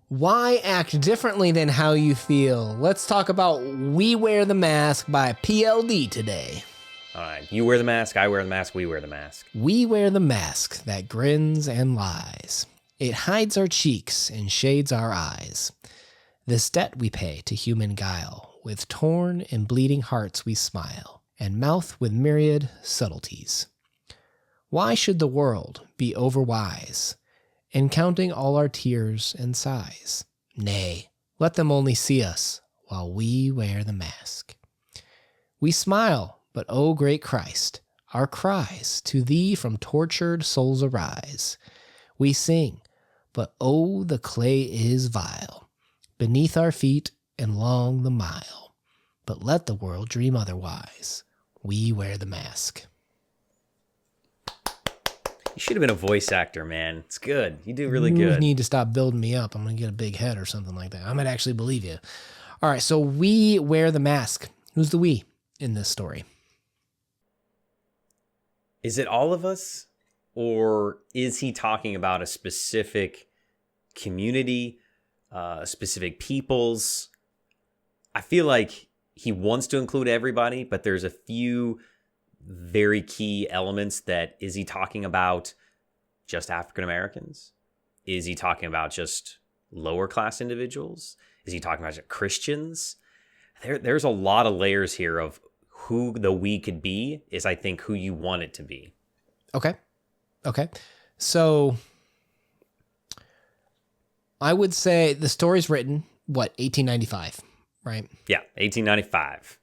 Why act differently than how you feel? Let's talk about We Wear the Mask by PLD today. All right, you wear the mask, I wear the mask, we wear the mask. We wear the mask that grins and lies. It hides our cheeks and shades our eyes. This debt we pay to human guile. With torn and bleeding hearts we smile, and mouth with myriad subtleties. Why should the world be overwise in counting all our tears and sighs? Nay, let them only see us while we wear the mask. We smile, but O great Christ, our cries to thee from tortured souls arise. We sing, but oh, the clay is vile, beneath our feet and long the mile. But let the world dream otherwise. We wear the mask. You should have been a voice actor, man. It's good. You do really good. You need to stop building me up. I'm going to get a big head or something like that. I might actually believe you. All right, so we wear the mask. Who's the we in this story? Is it all of us? Or is he talking about a specific community, specific peoples? I feel like he wants to include everybody, but there's a few very key elements that, is he talking about just African Americans? Is he talking about just lower class individuals? Is he talking about just Christians? There's a lot of layers here of who the we could be, is I think who you want it to be. Okay. So I would say the story's written, 1895, right? Yeah, 1895.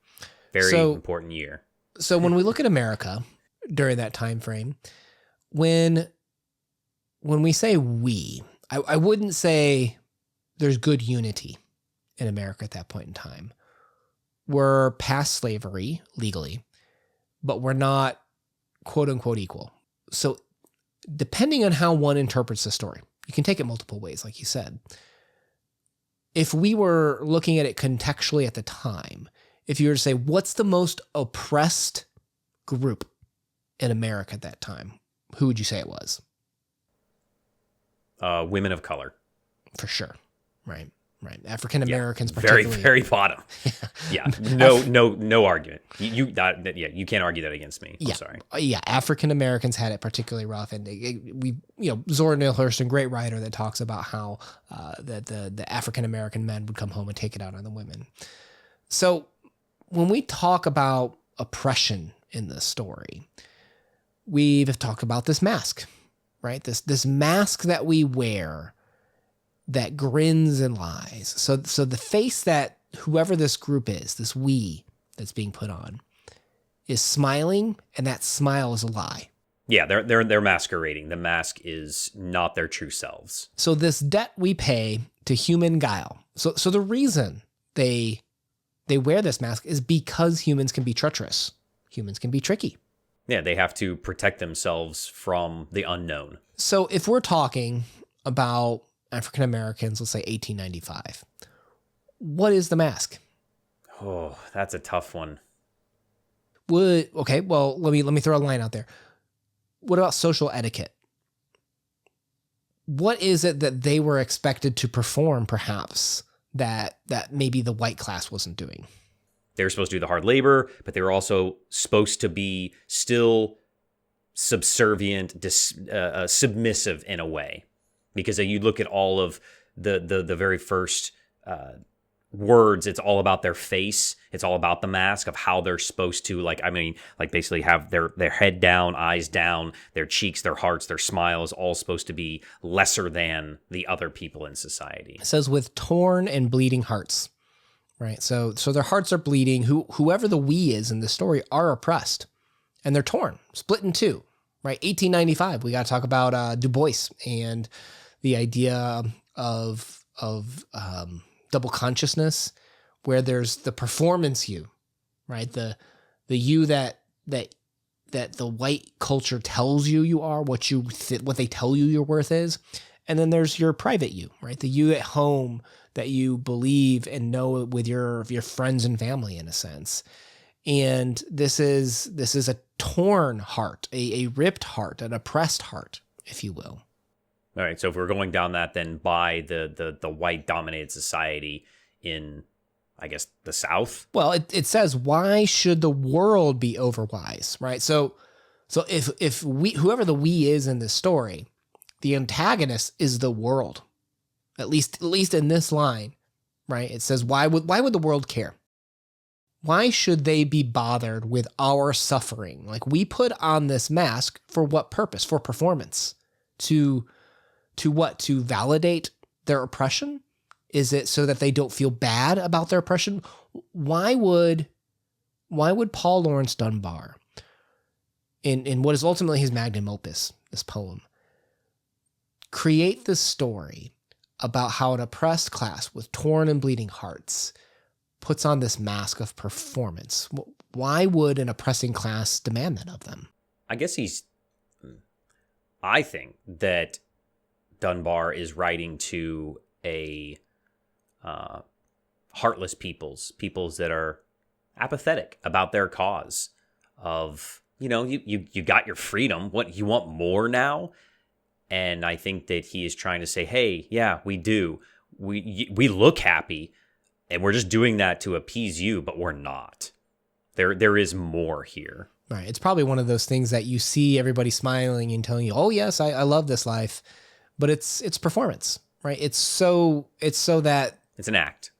Very important year. So when we look at America during that time frame, when we say we, I wouldn't say there's good unity in America at that point in time. We're past slavery legally, but we're not quote unquote equal. So depending on how one interprets the story, you can take it multiple ways, like you said. If we were looking at it contextually at the time, if you were to say, what's the most oppressed group in America at that time, who would you say it was? Women of color. For sure. Right. African Americans, particularly. Very bottom. Yeah. No argument. You can't argue that against me. I'm sorry. Yeah. African Americans had it particularly rough, and Zora Neale Hurston, great writer, that talks about how that the African American men would come home and take it out on the women. So when we talk about oppression in this story, we've talked about this mask, right? This mask that we wear that grins and lies. So the face that whoever this group is, this we that's being put on, is smiling, and that smile is a lie. Yeah, they're masquerading. The mask is not their true selves. So this debt we pay to human guile. So the reason they wear this mask is because humans can be treacherous. Humans can be tricky. Yeah, they have to protect themselves from the unknown. So if we're talking about African Americans, let's say 1895, what is the mask? Oh, that's a tough one. Let me throw a line out there. What about social etiquette? What is it that they were expected to perform, perhaps, that maybe the white class wasn't doing? They were supposed to do the hard labor, but they were also supposed to be still subservient, submissive in a way. Because you look at all of the very first words, it's all about their face. It's all about the mask of how they're supposed to, basically have their head down, eyes down, their cheeks, their hearts, their smiles, all supposed to be lesser than the other people in society. It says with torn and bleeding hearts, right? So their hearts are bleeding. Whoever the we is in the story are oppressed, and they're torn, split in two, right? 1895, we got to talk about Du Bois and the idea of double consciousness, where there's the performance you, right? The you that the white culture tells you are, what they tell you your worth is, and then there's your private you, right? The you at home that you believe and know with your friends and family, in a sense. And this is a torn heart, a ripped heart, an oppressed heart, if you will. All right. So if we're going down that, then by the white dominated society in, I guess, the South. Well, it says, why should the world be overwise, right? So if we, whoever the we is in this story, the antagonist is the world, at least in this line, right? It says, why would the world care? Why should they be bothered with our suffering? Like, we put on this mask for what purpose? For performance. To what? To validate their oppression? Is it so that they don't feel bad about their oppression? Why would Paul Laurence Dunbar, in what is ultimately his magnum opus, this poem, create this story about how an oppressed class with torn and bleeding hearts puts on this mask of performance? Why would an oppressing class demand that of them? I think that Dunbar is writing to a heartless peoples that are apathetic about their cause of, you got your freedom. What, you want more now? And I think that he is trying to say, hey, yeah, we do. We look happy, and we're just doing that to appease you, but we're not. There is more here. Right. It's probably one of those things that you see everybody smiling and telling you, oh, yes, I love this life. But it's performance, right? It's so that it's an act.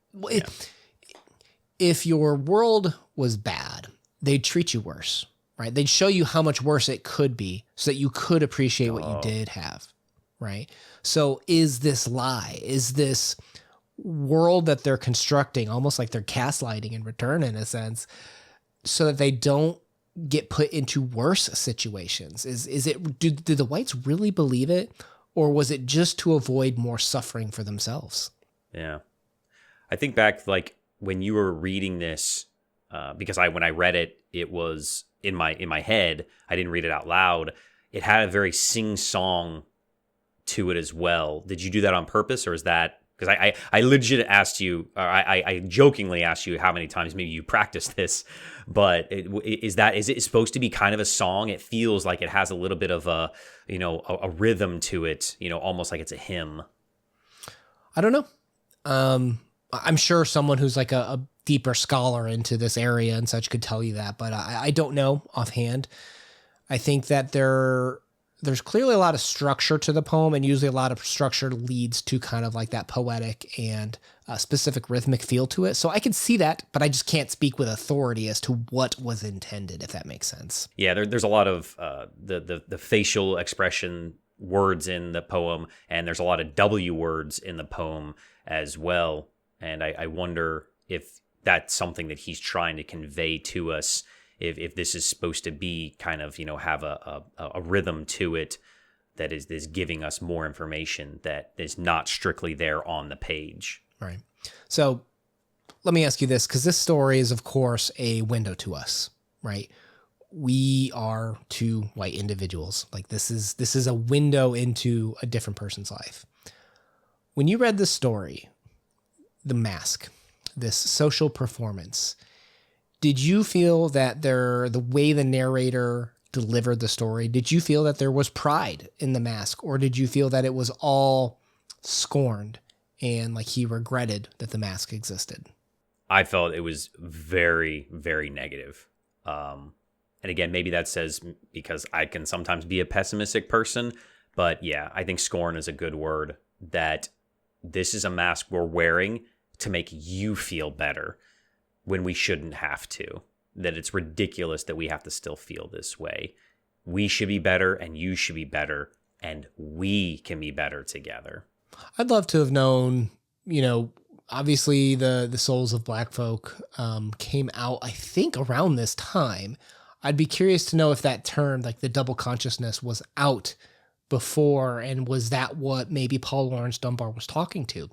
If your world was bad, they'd treat you worse, right? They'd show you how much worse it could be so that you could appreciate what you did have, right? So is this lie? Is this world that they're constructing almost like they're gaslighting in return, in a sense, so that they don't get put into worse situations? Is it, do the whites really believe it? Or was it just to avoid more suffering for themselves? Yeah. I think back, like, when you were reading this, because when I read it, it was in my head. I didn't read it out loud. It had a very sing-song to it as well. Did you do that on purpose, or is that... Because I legit asked you, or I jokingly asked you how many times maybe you practiced this, but is it supposed to be kind of a song? It feels like it has a little bit of a rhythm to it, almost like it's a hymn. I don't know. I'm sure someone who's like a deeper scholar into this area and such could tell you that, but I don't know offhand. I think that there's clearly a lot of structure to the poem, and usually a lot of structure leads to kind of like that poetic and specific rhythmic feel to it. So I can see that, but I just can't speak with authority as to what was intended, if that makes sense. Yeah, there's a lot of the facial expression words in the poem, and there's a lot of W words in the poem as well. And I wonder if that's something that he's trying to convey to us. If this is supposed to be kind of, have a rhythm to it that is giving us more information that is not strictly there on the page. Right. So let me ask you this, because this story is, of course, a window to us, right? We are two white individuals. Like, this is a window into a different person's life. When you read this story, The Mask, this social performance, did you feel that the way the narrator delivered the story, did you feel that there was pride in the mask, or did you feel that it was all scorned and like he regretted that the mask existed? I felt it was very, very negative. And again, maybe that says because I can sometimes be a pessimistic person, but yeah, I think scorn is a good word, that this is a mask we're wearing to make you feel better, when we shouldn't have to, that it's ridiculous that we have to still feel this way. We should be better, and you should be better, and we can be better together. I'd love to have known, obviously the Souls of Black Folk came out, I think, around this time. I'd be curious to know if that term, like the double consciousness, was out before, and was that what maybe Paul Laurence Dunbar was talking to?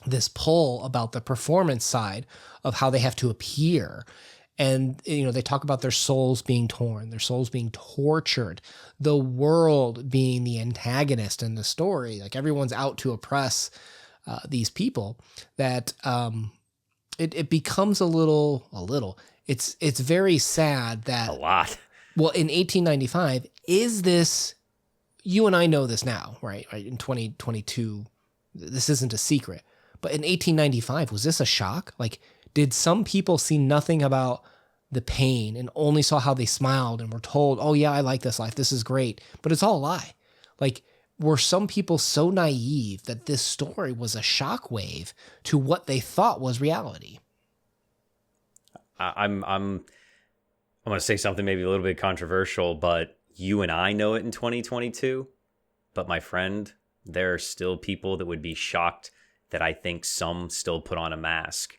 This pull about the performance side of how they have to appear. And, they talk about their souls being torn, their souls being tortured, the world being the antagonist in the story. Like, everyone's out to oppress these people, that it becomes a little, it's very sad that... A lot. Well, in 1895, is this you and I know this now, right? In 2022, this isn't a secret. But in 1895, was this a shock? Like, did some people see nothing about the pain and only saw how they smiled and were told, oh yeah, I like this life, this is great, but it's all a lie? Like, were some people so naive that this story was a shockwave to what they thought was reality? I'm going to say something maybe a little bit controversial, but you and I know it in 2022. But my friend, there are still people that would be shocked that I think some still put on a mask.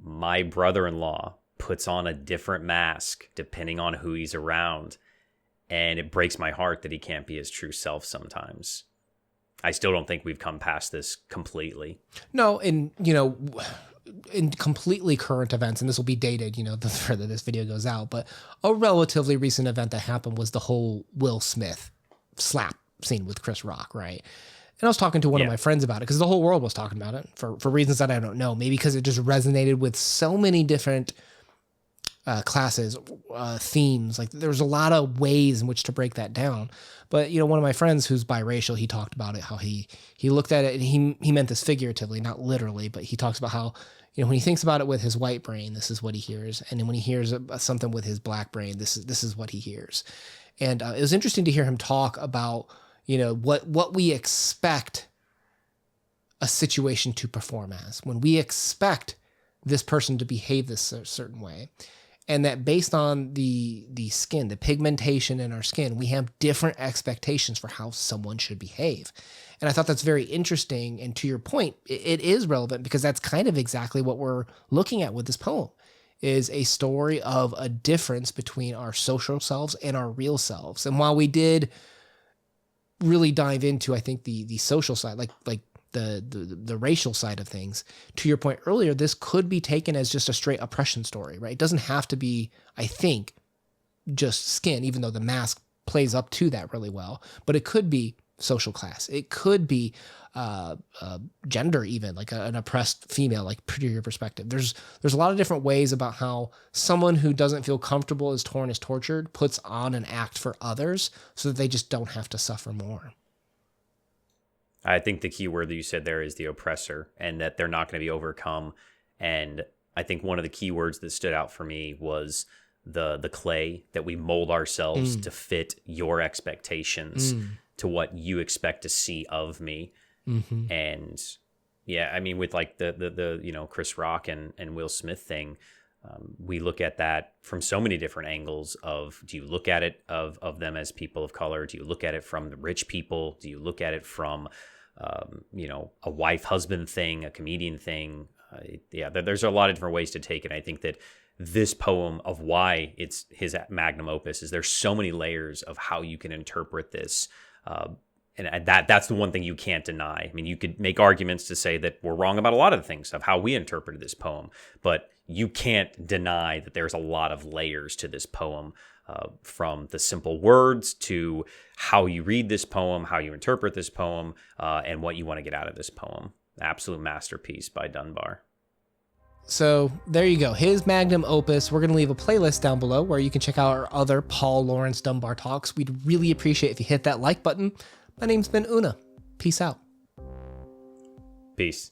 My brother-in-law puts on a different mask depending on who he's around. And it breaks my heart that he can't be his true self sometimes. I still don't think we've come past this completely. No, and, in completely current events, and this will be dated, the further this video goes out, but a relatively recent event that happened was the whole Will Smith slap scene with Chris Rock, right? And I was talking to one of my friends about it because the whole world was talking about it for reasons that I don't know. Maybe because it just resonated with so many different classes, themes. Like there's a lot of ways in which to break that down. But, one of my friends who's biracial, he talked about it, how he looked at it, and he meant this figuratively, not literally, but he talks about how, when he thinks about it with his white brain, this is what he hears. And then when he hears something with his black brain, this is what he hears. And it was interesting to hear him talk about, what we expect a situation to perform as, when we expect this person to behave this certain way. And that based on the skin, the pigmentation in our skin, we have different expectations for how someone should behave. And I thought that's very interesting. And to your point, it is relevant because that's kind of exactly what we're looking at with this poem, is a story of a difference between our social selves and our real selves. And while we did really dive into, I think, the social side, like the racial side of things, to your point earlier, this could be taken as just a straight oppression story, right? It doesn't have to be, I think, just skin, even though the mask plays up to that really well, but it could be social class. It could be gender, even like an oppressed female, like to your perspective. There's a lot of different ways about how someone who doesn't feel comfortable is torn, is tortured, puts on an act for others so that they just don't have to suffer more. I think the key word that you said there is the oppressor, and that they're not going to be overcome. And I think one of the key words that stood out for me was the clay, that we mold ourselves to fit your expectations, to what you expect to see of me. Mm-hmm. And yeah, I mean, with like the Chris Rock and Will Smith thing, we look at that from so many different angles of, do you look at it of them as people of color? Do you look at it from the rich people? Do you look at it from, a wife-husband thing, a comedian thing? There's a lot of different ways to take it. I think that this poem, of why it's his magnum opus, is there's so many layers of how you can interpret this. And that's the one thing you can't deny. I mean, you could make arguments to say that we're wrong about a lot of the things of how we interpreted this poem, but you can't deny that there's a lot of layers to this poem, from the simple words to how you read this poem, how you interpret this poem, and what you want to get out of this poem. Absolute masterpiece by Dunbar. So there you go. His magnum opus. We're going to leave a playlist down below where you can check out our other Paul Laurence Dunbar talks. We'd really appreciate if you hit that like button. My name's been Una. Peace out. Peace.